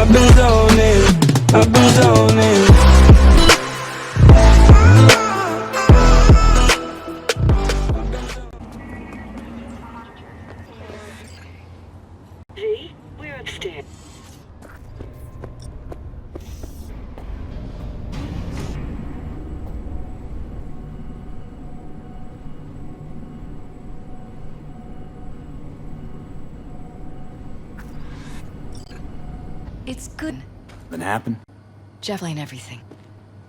I've been zoning, I've been zoning. Z, we're upstairs. It's good. Been happen? Jeff ain't everything.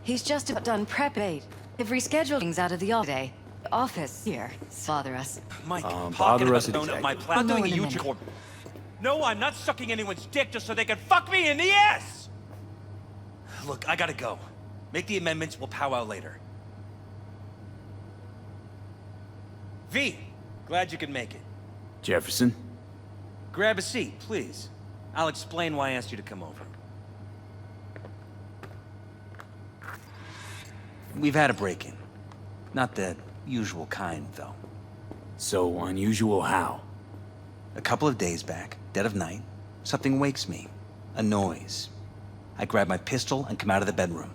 He's just about done prep 8. They've rescheduled things out of the all-day office here. Bother us. Mike, bother us, of my detective. plan doing a in a huge minute. record. No, I'm not sucking anyone's dick just so they can fuck me in the ass! Look, I gotta go. Make the amendments, we'll powwow later. V, glad you could make it. Jefferson? Grab a seat, please. I'll explain why I asked you to come over. We've had a break-in. Not the usual kind, though. So unusual how? A couple of days back, dead of night, something wakes me. A noise. I grab my pistol and come out of the bedroom.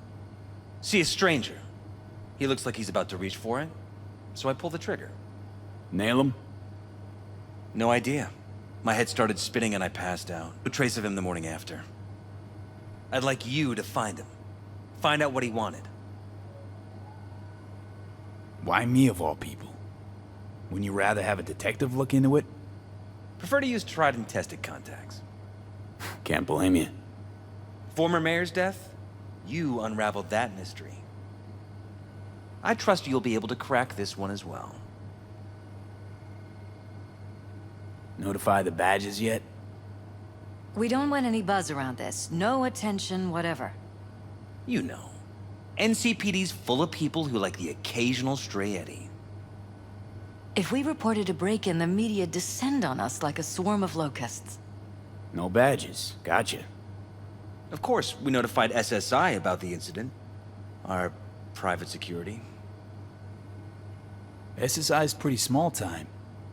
See a stranger. He looks like he's about to reach for it, so I pull the trigger. Nail him? No idea. My head started spinning and I passed out. No trace of him the morning after. I'd like you to find him. Find out what he wanted. Why me of all people? Wouldn't you rather have a detective look into it? Prefer to use tried and tested contacts. Can't blame you. Former mayor's death? You unraveled that mystery. I trust you'll be able to crack this one as well. Notify the badges yet? We don't want any buzz around this. No attention, whatever. You know. NCPD's full of people who like the occasional stray eddy. If we reported a break-in, the media'd descend on us like a swarm of locusts. No badges. Gotcha. Of course, we notified SSI about the incident. Our private security. SSI's pretty small time.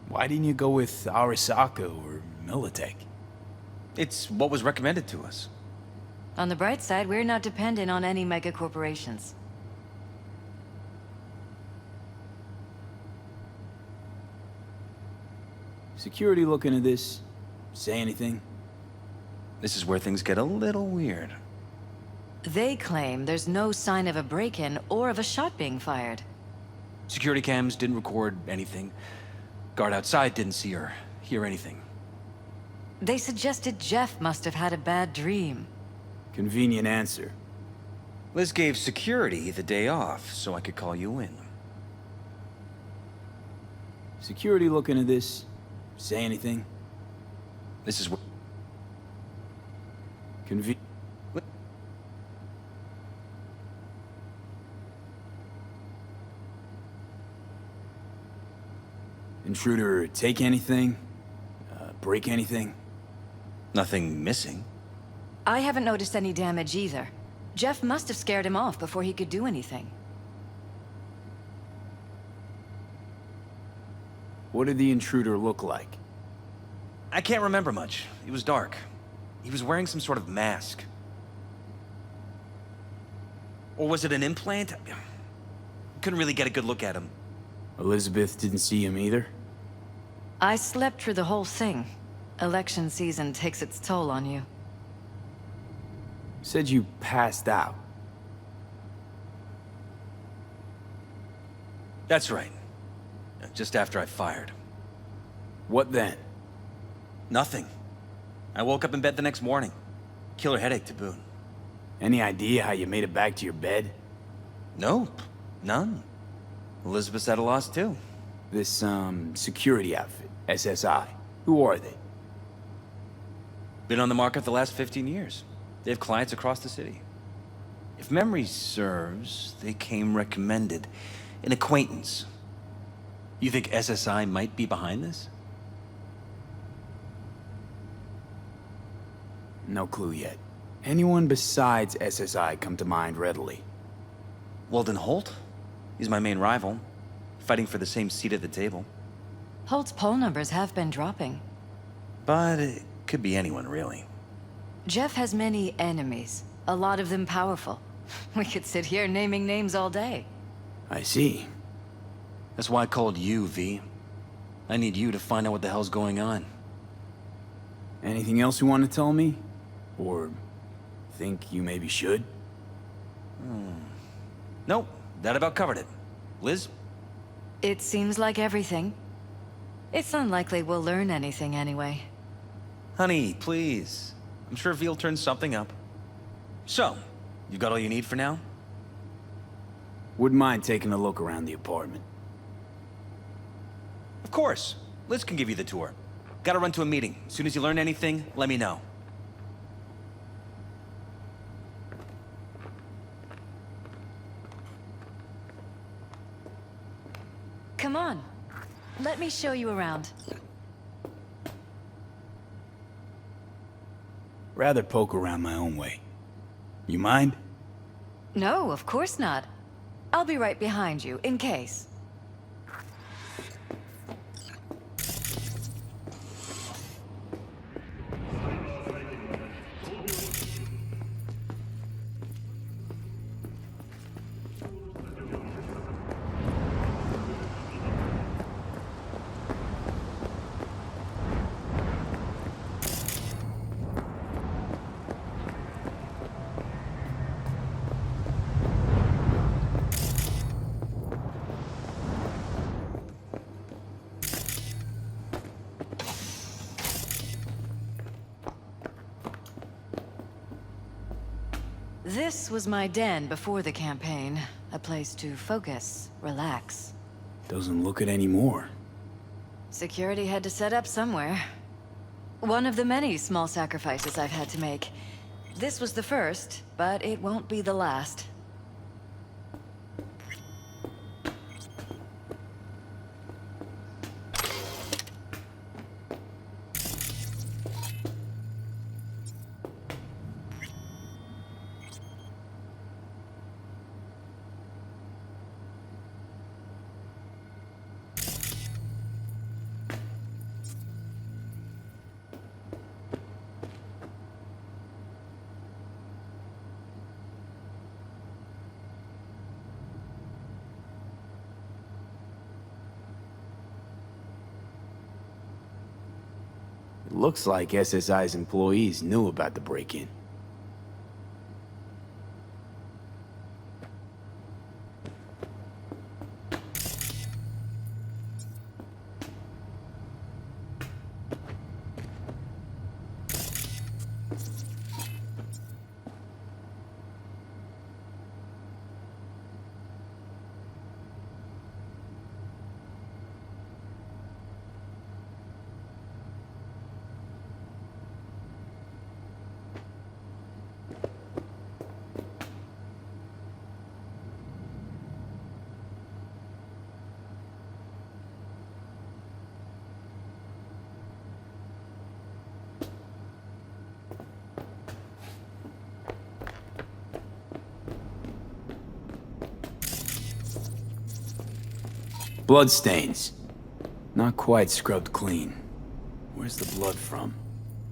Why didn't you go with Arasaka or Militech? It's what was recommended to us. On the bright side, we're not dependent on any mega corporations. Security looking at this? Say anything? This is where things get a little weird. They claim there's no sign of a break-in or of a shot being fired. Security cams didn't record anything. Guard outside didn't see or hear anything. They suggested Jeff must have had a bad dream. Convenient answer. Liz gave security the day off so I could call you in. Security looking at this? Say anything? This is what... Intruder take anything? Break anything? Nothing missing. I haven't noticed any damage either. Jeff must have scared him off before he could do anything. What did the intruder look like? I can't remember much. It was dark. He was wearing some sort of mask. Or was it an implant? Couldn't really get a good look at him. Elizabeth didn't see him either? I slept through the whole thing. Election season takes its toll on you. Said you passed out. That's right. Just after I fired. What then? Nothing. I woke up in bed the next morning. Killer headache to boot. Any idea how you made it back to your bed? Nope. None. Elizabeth's at a loss too. This, security outfit, SSI. Who are they? Been on the market the last 15 years. They have clients across the city. If memory serves, they came recommended. An acquaintance. You think SSI might be behind this? No clue yet. Anyone besides SSI come to mind readily? Weldon Holt? He's my main rival. Fighting for the same seat at the table. Holt's poll numbers have been dropping. But it could be anyone, really. Jeff has many enemies, a lot of them powerful. We could sit here naming names all day. I see. That's why I called you, V. I need you to find out what the hell's going on. Anything else you want to tell me? Or think you maybe should? Nope, that about covered it. Liz? It seems like everything. It's unlikely we'll learn anything anyway. Honey, please. I'm sure V'll turn something up. So, you got all you need for now? Wouldn't mind taking a look around the apartment. Of course. Liz can give you the tour. Gotta run to a meeting. As soon as you learn anything, let me know. Come on. Let me show you around. Rather poke around my own way. You mind? No, of course not. I'll be right behind you, in case. This was my den before the campaign. A place to focus, relax. Doesn't look it anymore. Security had to set up somewhere. One of the many small sacrifices I've had to make. This was the first, but it won't be the last. It looks like SSI's employees knew about the break-in. Bloodstains. Not quite scrubbed clean. Where's the blood from?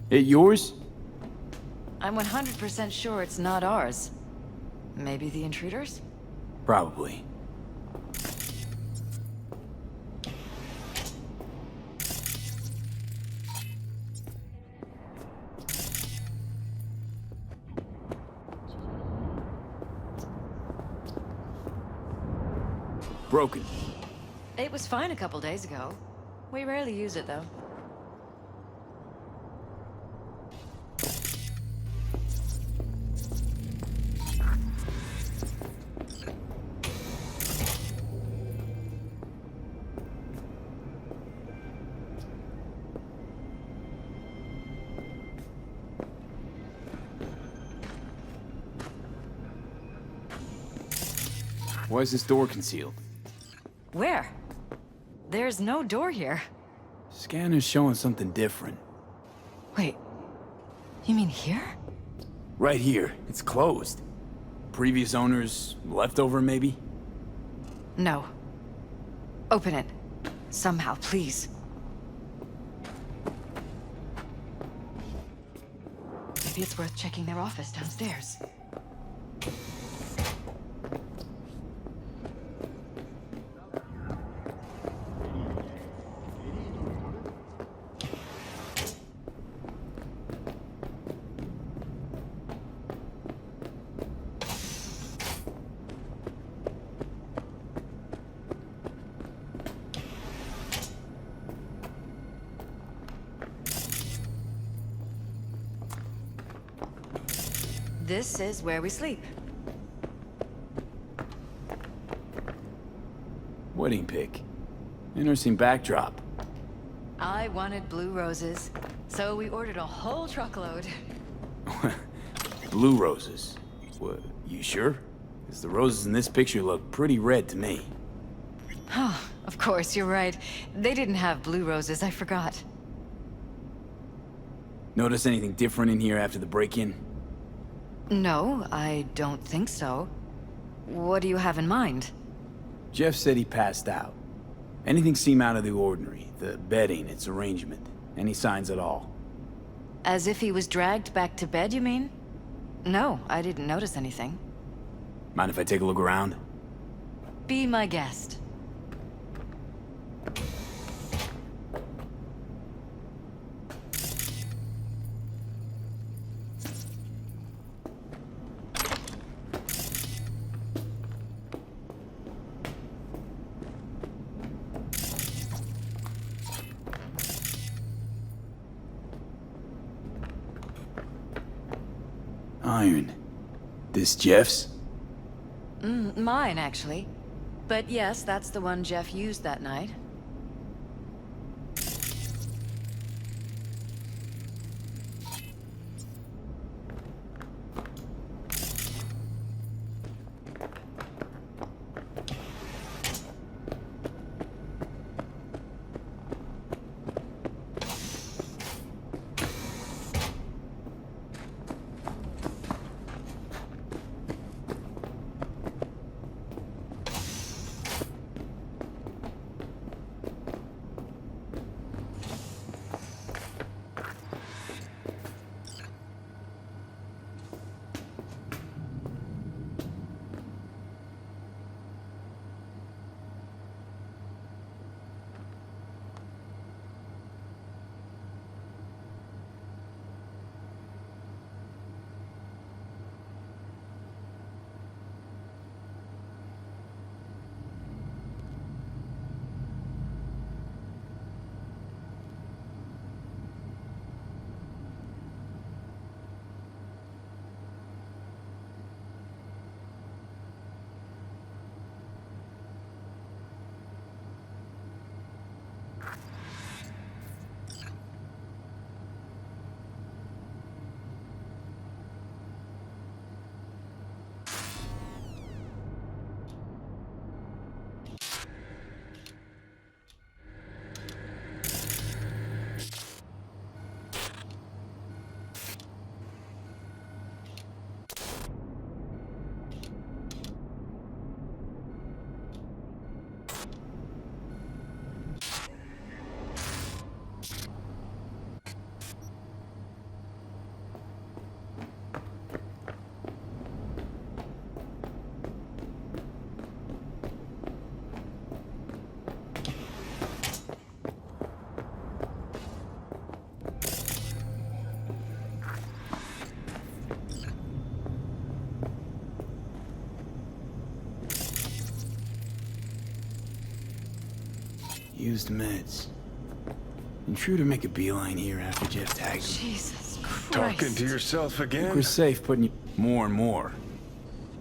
It yours? I'm 100% sure it's not ours. Maybe the intruders? Probably. Broken. It was fine a couple days ago. We rarely use it, though. Why is this door concealed? Where? There's no door here. Scanner's showing something different. Wait, you mean here? Right here. It's closed. Previous owners leftover, maybe? No. Open it. Somehow, please. Maybe it's worth checking their office downstairs. This is where we sleep. Wedding pic. Interesting backdrop. I wanted blue roses, so we ordered a whole truckload. Blue roses. What, you sure? Because the roses in this picture look pretty red to me. Oh, of course, you're right. They didn't have blue roses, I forgot. Notice anything different in here after the break-in? No, I don't think so. What do you have in mind? Jeff said he passed out. Anything seem out of the ordinary? The bedding, its arrangement? Any signs at all? As if he was dragged back to bed, you mean? No, I didn't notice anything. Mind if I take a look around? Be my guest. Iron. This Jeff's? Mine, actually. But yes, that's the one Jeff used that night. Used meds. Intruder make a beeline here after Jeff tagged him. Jesus Christ. Talking to yourself again? We're safe putting you more and more.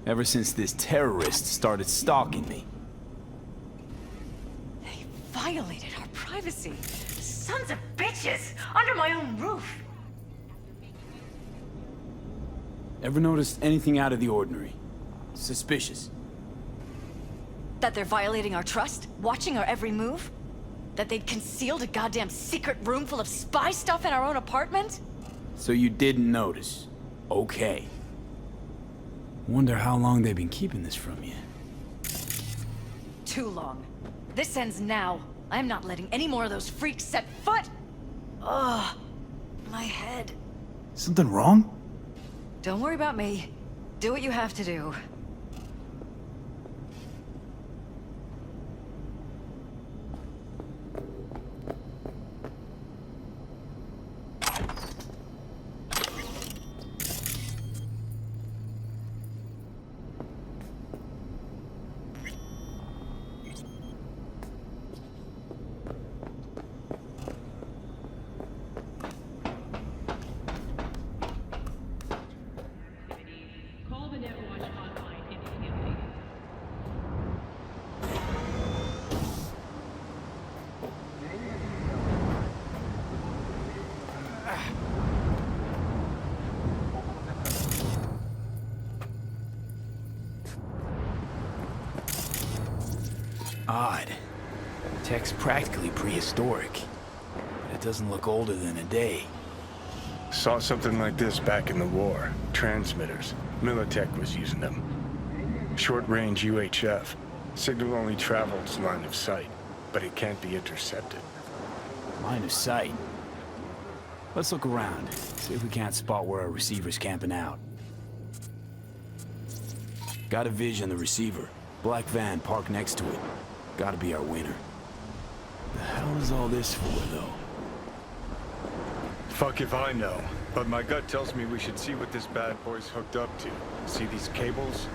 Ever since this terrorist started stalking me. They violated our privacy. Sons of bitches! Under my own roof! Ever noticed anything out of the ordinary? Suspicious? That they're violating our trust? Watching our every move? That they'd concealed a goddamn secret room full of spy stuff in our own apartment? So you didn't notice. Okay. Wonder how long they've been keeping this from you. Too long. This ends now. I'm not letting any more of those freaks set foot! Ugh. My head. Something wrong? Don't worry about me. Do what you have to do. Call the Netwatch hotline immediately. Odd. Tech's practically prehistoric. But it doesn't look older than a day. Saw something like this back in the war. Transmitters. Militech was using them. Short-range UHF. Signal only travels line of sight, but it can't be intercepted. Line of sight. Let's look around. See if we can't spot where our receiver's camping out. Got a vision on the receiver. Black van parked next to it. Gotta be our winner. The hell is all this for, though? Fuck if I know, but my gut tells me we should see what this bad boy's hooked up to. See these cables?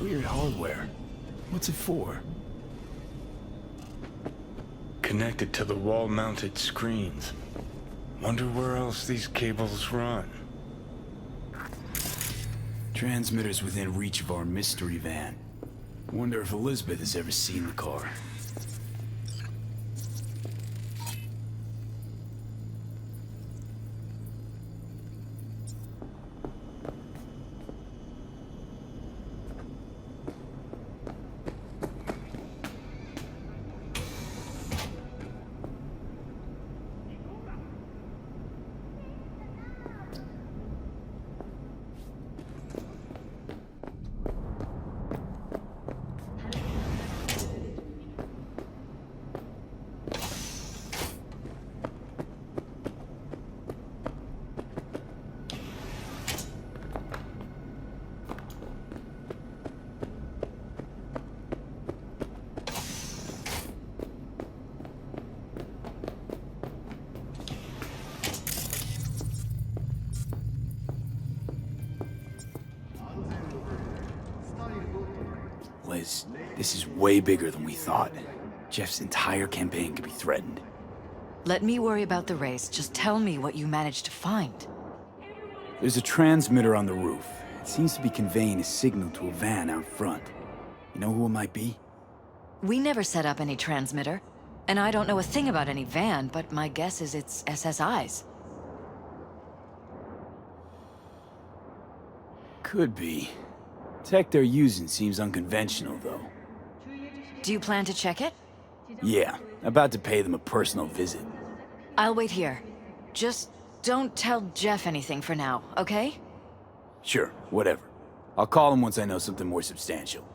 Weird hardware. What's it for? Connected to the wall-mounted screens. Wonder where else these cables run. Transmitters within reach of our mystery van. Wonder if Elizabeth has ever seen the car. Liz, this is way bigger than we thought. Jeff's entire campaign could be threatened. Let me worry about the race. Just tell me what you managed to find. There's a transmitter on the roof. It seems to be conveying a signal to a van out front. You know who it might be? We never set up any transmitter. And I don't know a thing about any van, but my guess is it's SSI's. Could be. Tech they're using seems unconventional, though. Do you plan to check it? Yeah, about to pay them a personal visit. I'll wait here. Just don't tell Jeff anything for now, okay? Sure, whatever. I'll call him once I know something more substantial.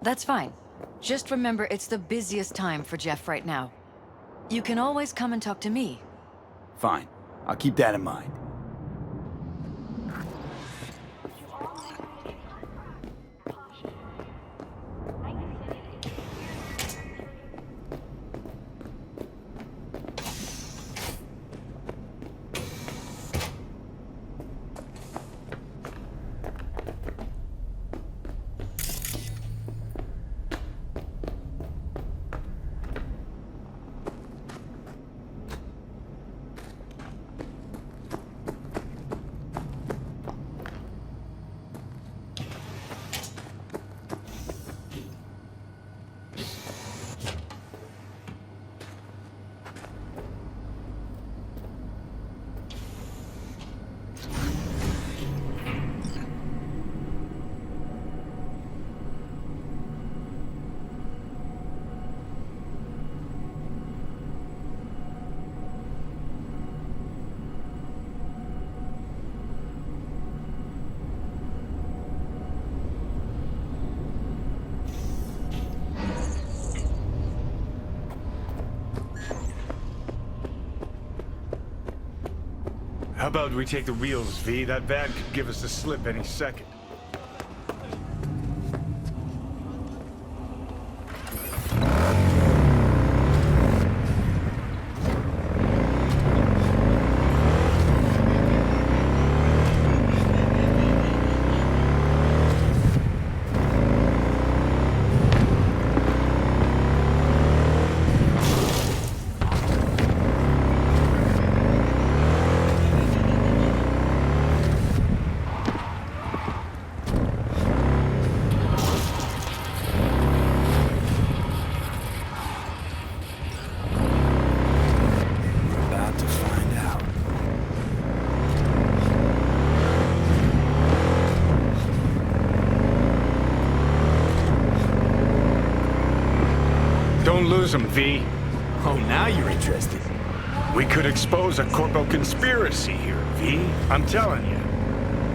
That's fine. Just remember it's the busiest time for Jeff right now. You can always come and talk to me. Fine. I'll keep that in mind. How about we take the wheels, V? That van could give us the slip any second. About to find out. Don't lose them, V. Oh, now you're interested. We could expose a Corpo conspiracy here, V. I'm telling you.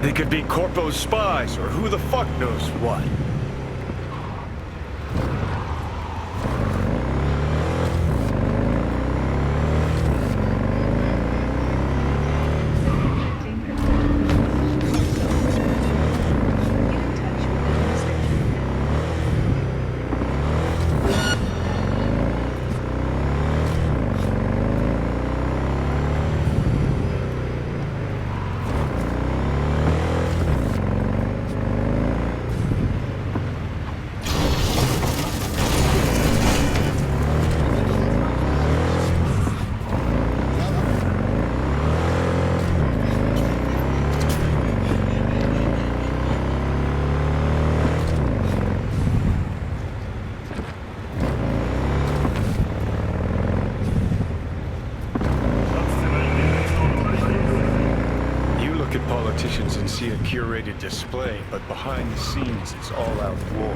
They could be Corpo's spies, or who the fuck knows what. Politicians and see a curated display, but behind the scenes it's all-out war.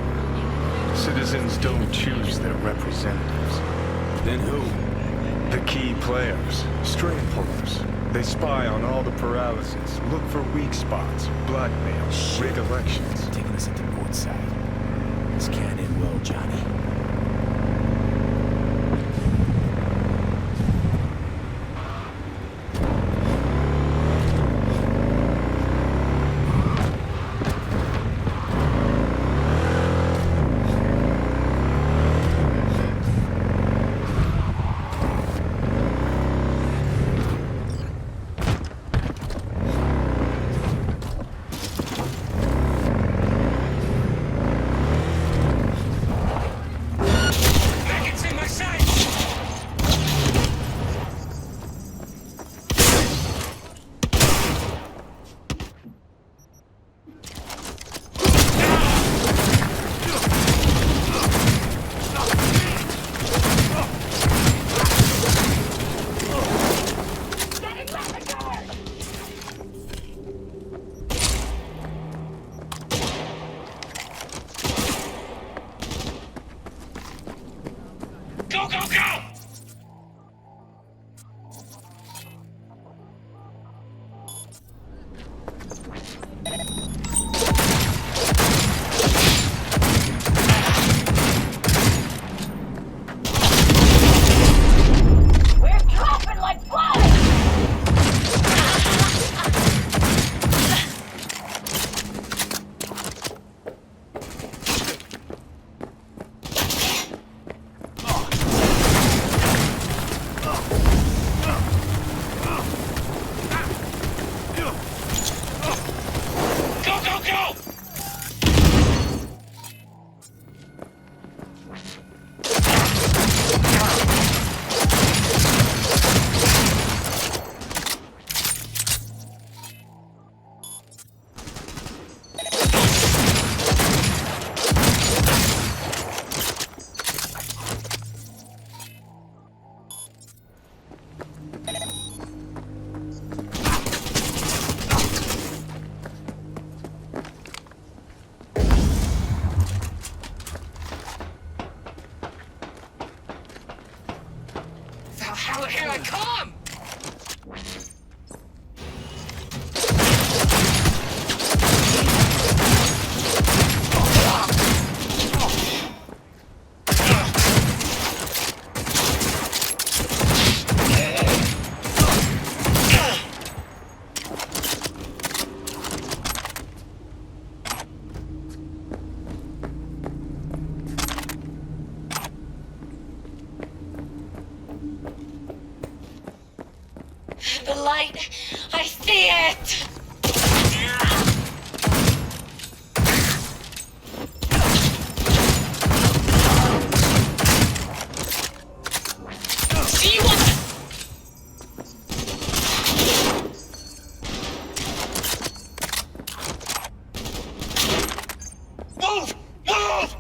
Citizens don't choose their representatives. Then who? The key players, string pullers. They spy on all the paralysis, look for weak spots, blackmail, rig elections. Taking us into North Side. This can't end well, Johnny. Go, go, go! We're dropping like flies! Go, go, go! Here I come! light. I see it. See what? Move! Move!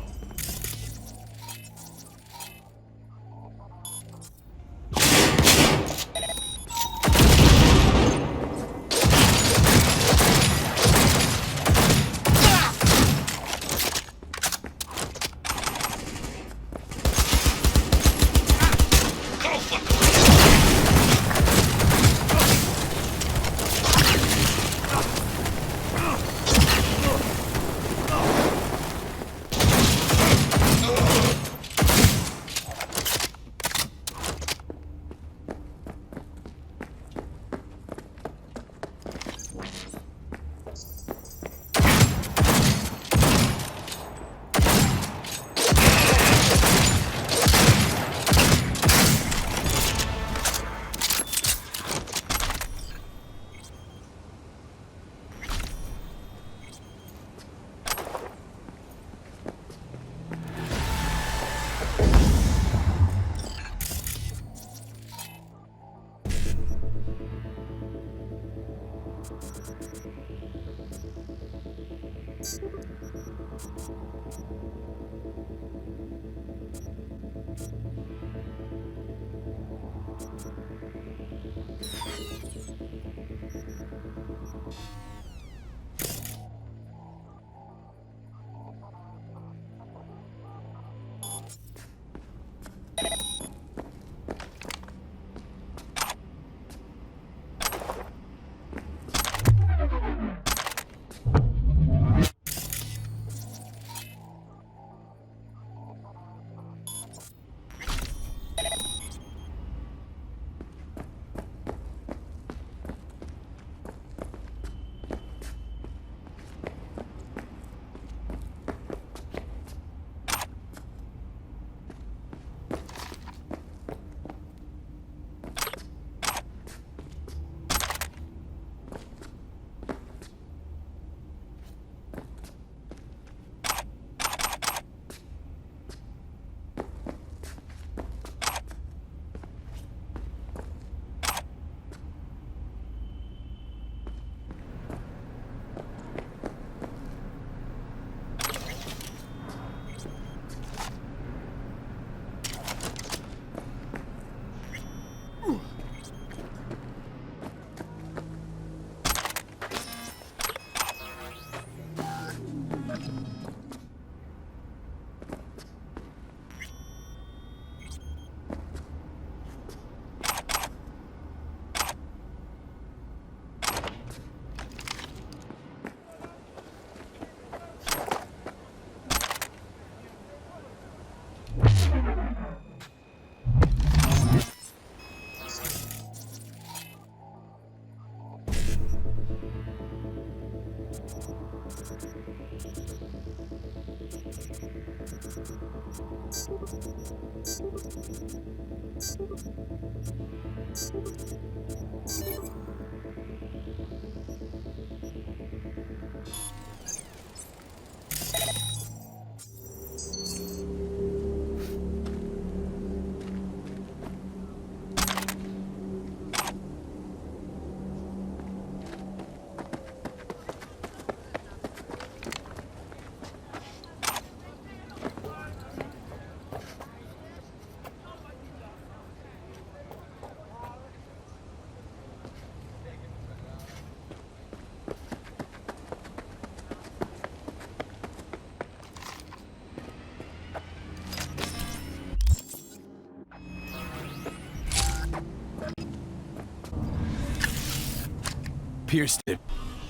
Pierced it.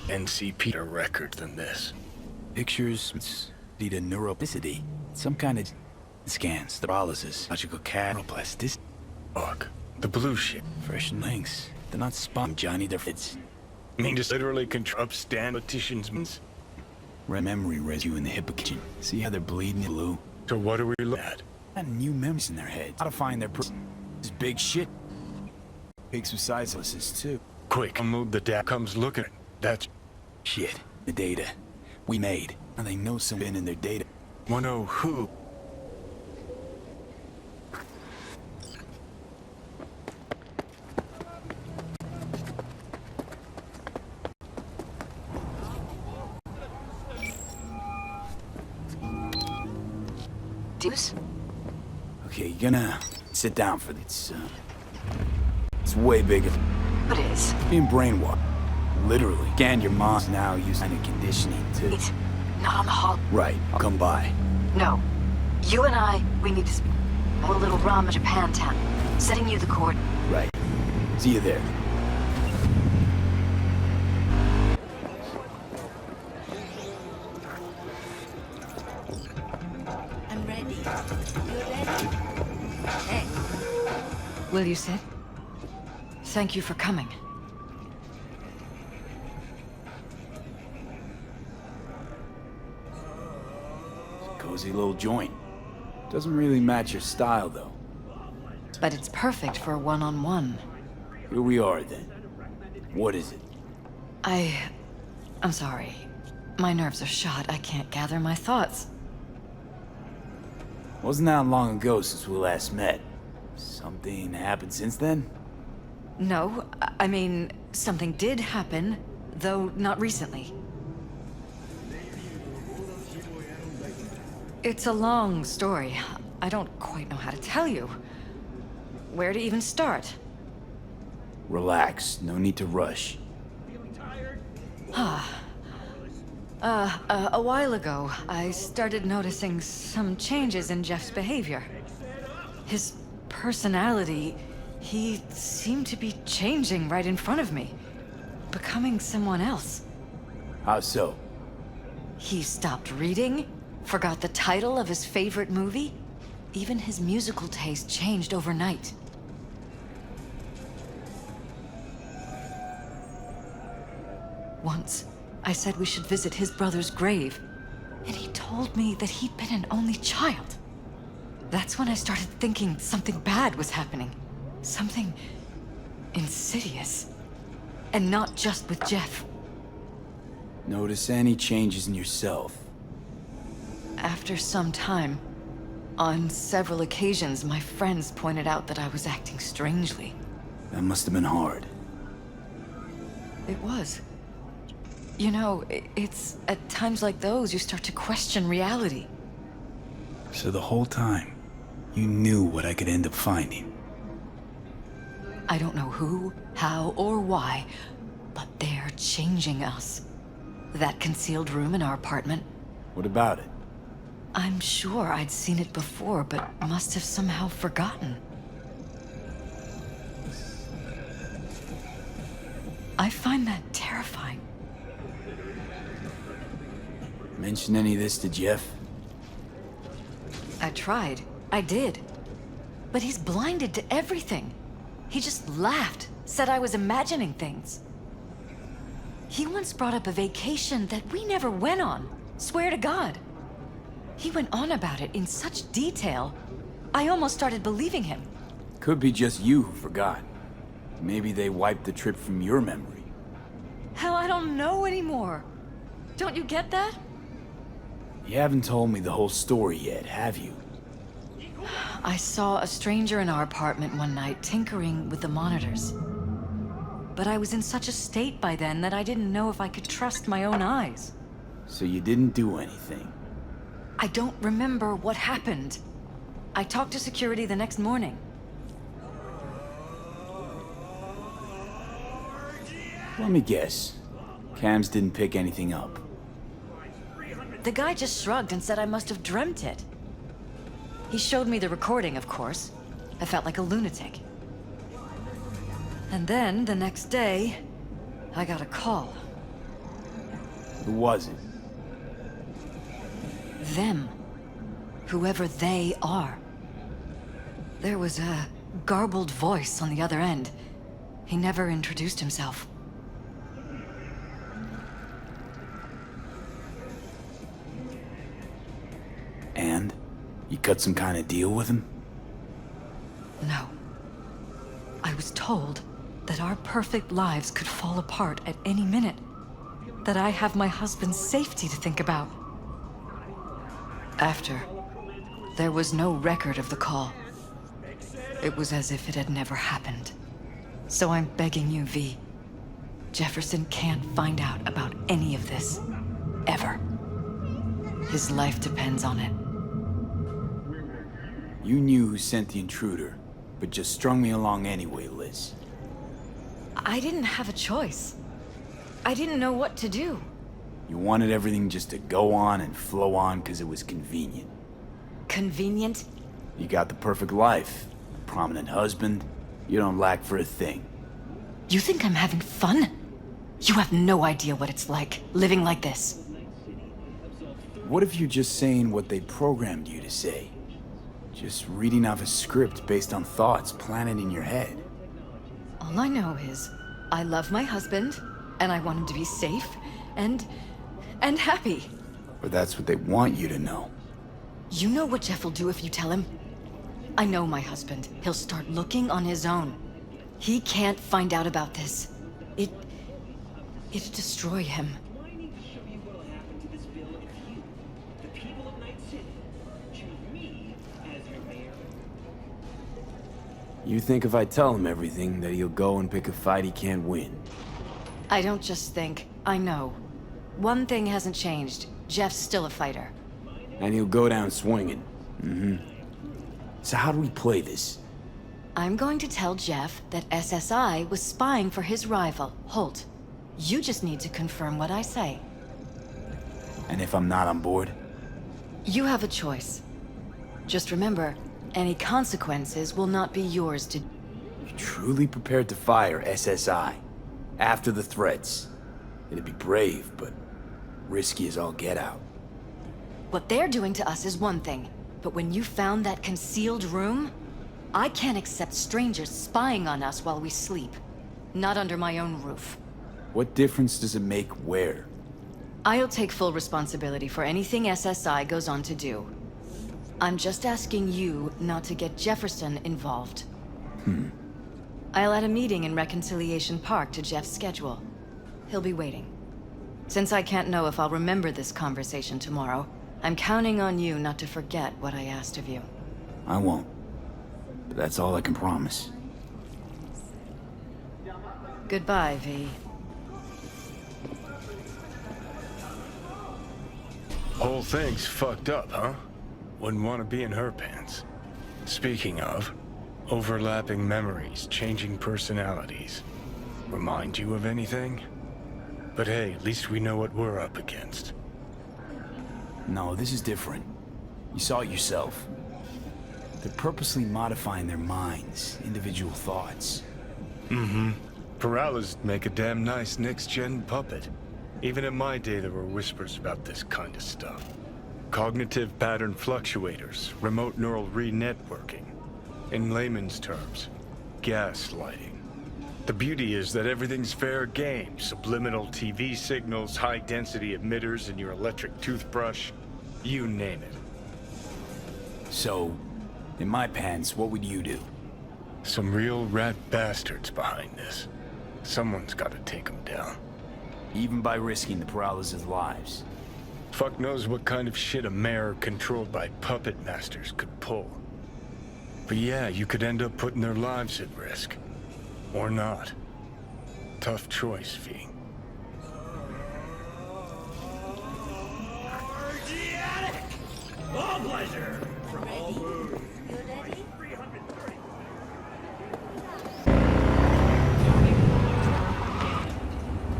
NCP a record than this. Pictures lead to neuroplasticity. Some kind of scans, thrombolysis, logical neuroplasticity. Look, the blue shit. Fresh links. They're not spam, Johnny. They're fits. I mean, just literally control upstand politicians. Memory residue in the hippocampus. See how they're bleeding blue? So what do we look at? Got new memories in their heads. How to find their this big shit. Pigs with sizelesses too. Quick, unload the data. Comes looking. That's Shit. The data. We made. Now they know something in their data. one oh who. Deuce? Okay, you're gonna sit down for this. It's way bigger. What is? Being brainwashed. Literally. Scanned your mom's now using kind of conditioning to... Wait. Not on the hall. Right, I'll come by. No. You and I, we need to speak. A little rum in Japantown. Setting you the court. Right. See you there. I'm ready. You ready? Hey. Will you sit? Thank you for coming. Cozy little joint. Doesn't really match your style, though. But it's perfect for a one-on-one. Here we are, then. What is it? I'm sorry. My nerves are shot. I can't gather my thoughts. Wasn't that long ago since we last met. Something happened since then? No, I mean, something did happen, though not recently. It's a long story. I don't quite know how to tell you. Where to even start? Relax. No need to rush. A while ago, I started noticing some changes in Jeff's behavior. His personality, he seemed to be changing right in front of me. Becoming someone else. How so? He stopped reading, forgot the title of his favorite movie. Even his musical taste changed overnight. Once, I said we should visit his brother's grave, and he told me that he'd been an only child. That's when I started thinking something bad was happening. Something insidious. And not just with Jeff. Notice any changes in yourself? After some time, on several occasions, my friends pointed out that I was acting strangely. That must have been hard. It was. You know, it's at times like those you start to question reality. So the whole time, you knew what I could end up finding. I don't know who, how, or why, but they're changing us. That concealed room in our apartment, What about it? I'm sure I'd seen it before, but must have somehow forgotten. I find that terrifying. Mention any of this to Jeff? I tried. I did. But he's blinded to everything. He just laughed, said I was imagining things. He once brought up a vacation that we never went on. Swear to God. He went on about it in such detail, I almost started believing him. Could be just you who forgot. Maybe they wiped the trip from your memory. Hell, I don't know anymore. Don't you get that? You haven't told me the whole story yet, have you? I saw a stranger in our apartment one night tinkering with the monitors. But I was in such a state by then that I didn't know if I could trust my own eyes. So you didn't do anything? I don't remember what happened. I talked to security the next morning. Let me guess. Cams didn't pick anything up. The guy just shrugged and said I must have dreamt it. He showed me the recording, of course. I felt like a lunatic. And then, the next day, I got a call. Who was it? Them. Whoever they are. There was a garbled voice on the other end. He never introduced himself. And? You cut some kind of deal with him? No. I was told that our perfect lives could fall apart at any minute. That I have my husband's safety to think about. After, there was no record of the call. It was as if it had never happened. So I'm begging you, V. Jefferson can't find out about any of this. Ever. His life depends on it. You knew who sent the intruder, but just strung me along anyway, Liz. I didn't have a choice. I didn't know what to do. You wanted everything just to go on and flow on because it was convenient. Convenient? You got the perfect life, a prominent husband. You don't lack for a thing. You think I'm having fun? You have no idea what it's like, living like this. What if you're just saying what they programmed you to say? Just reading off a script based on thoughts planted in your head. All I know is, I love my husband, and I want him to be safe, and happy. Or that's what they want you to know. You know what Jeff will do if you tell him? I know my husband. He'll start looking on his own. He can't find out about this. It'd destroy him. You think if I tell him everything, that he'll go and pick a fight he can't win? I don't just think, I know. One thing hasn't changed. Jeff's still a fighter. And he'll go down swinging. So how do we play this? I'm going to tell Jeff that SSI was spying for his rival, Holt. You just need to confirm what I say. And if I'm not on board? You have a choice. Just remember, any consequences will not be yours to... You're truly prepared to fire SSI? After the threats? It'd be brave, but risky as all get out. What they're doing to us is one thing, but when you found that concealed room, I can't accept strangers spying on us while we sleep. Not under my own roof. What difference does it make where? I'll take full responsibility for anything SSI goes on to do. I'm just asking you not to get Jefferson involved. I'll add a meeting in Reconciliation Park to Jeff's schedule. He'll be waiting. Since I can't know if I'll remember this conversation tomorrow, I'm counting on you not to forget what I asked of you. I won't. But that's all I can promise. Goodbye, V. Whole thing's fucked up, huh? Wouldn't want to be in her pants. Speaking of, overlapping memories, changing personalities. Remind you of anything? But hey, at least we know what we're up against. No, this is different. You saw it yourself. They're purposely modifying their minds, individual thoughts. Peralez make a damn nice next-gen puppet. Even in my day, there were whispers about this kind of stuff. Cognitive pattern fluctuators, remote neural re-networking. In layman's terms, gaslighting. The beauty is that everything's fair game. Subliminal TV signals, high-density emitters in your electric toothbrush. You name it. So, in my pants, what would you do? Some real rat bastards behind this. Someone's got to take them down. Even by risking the Peralez's lives. Fuck knows what kind of shit a mayor controlled by puppet masters could pull. But yeah, you could end up putting their lives at risk. Or not. Tough choice, V. All pleasure. From all food.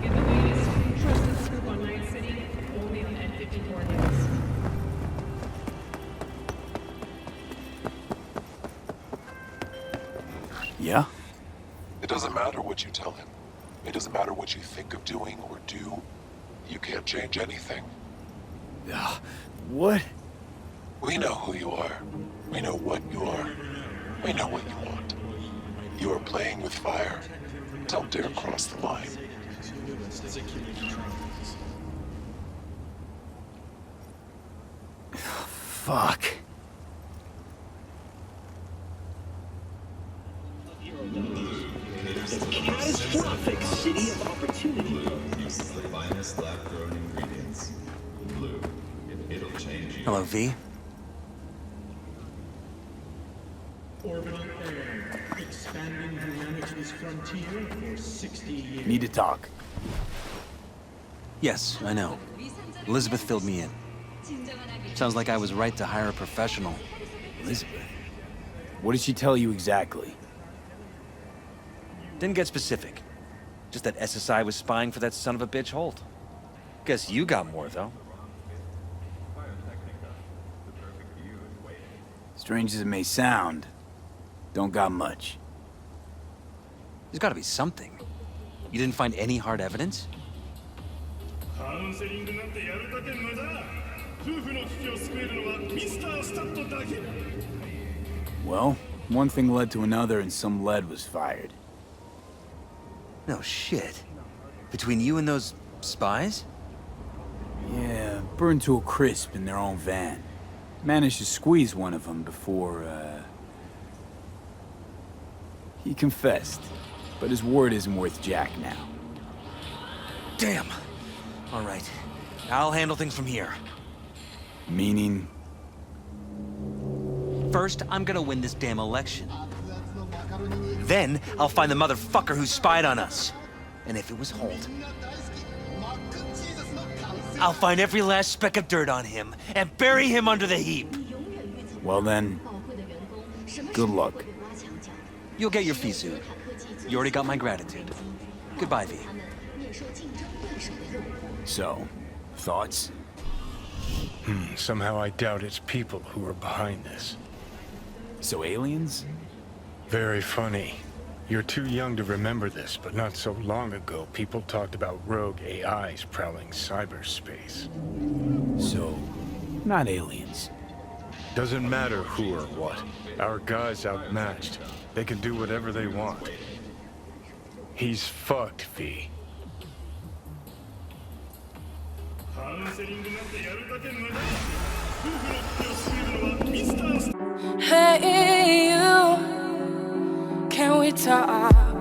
Get the latest trusted scoop on Night City, only on N54 News. Yeah? It doesn't matter what you tell him. It doesn't matter what you think of doing or do. You can't change anything. What? We know who you are. We know what you are. We know what you want. You are playing with fire. Don't dare cross the line. Fuck. Hello, V. Orbital Air, expanding humanity's frontier for 60 years. Need to talk. Yes, I know. Elizabeth filled me in. Sounds like I was right to hire a professional. Elizabeth? What did she tell you exactly? Didn't get specific. Just that SSI was spying for that son of a bitch Holt. Guess you got more, though. Strange as it may sound, don't got much. There's gotta be something. You didn't find any hard evidence? Well, one thing led to another and some lead was fired. No shit. Between you and those spies? Yeah, burned to a crisp in their own van. Managed to squeeze one of them before, he confessed, but his word isn't worth jack now. Damn. All right. I'll handle things from here. Meaning? First, I'm gonna win this damn election. Then, I'll find the motherfucker who spied on us. And if it was Holt, I'll find every last speck of dirt on him and bury him under the heap. Well then, good luck. You'll get your fee soon. You already got my gratitude. Goodbye, V. So, thoughts? Somehow I doubt it's people who are behind this. So aliens? Very funny. You're too young to remember this, but not so long ago, people talked about rogue AIs prowling cyberspace. So, not aliens. Doesn't matter who or what. Our guy's outmatched. They can do whatever they want. He's fucked, V. Hey, you, can we talk?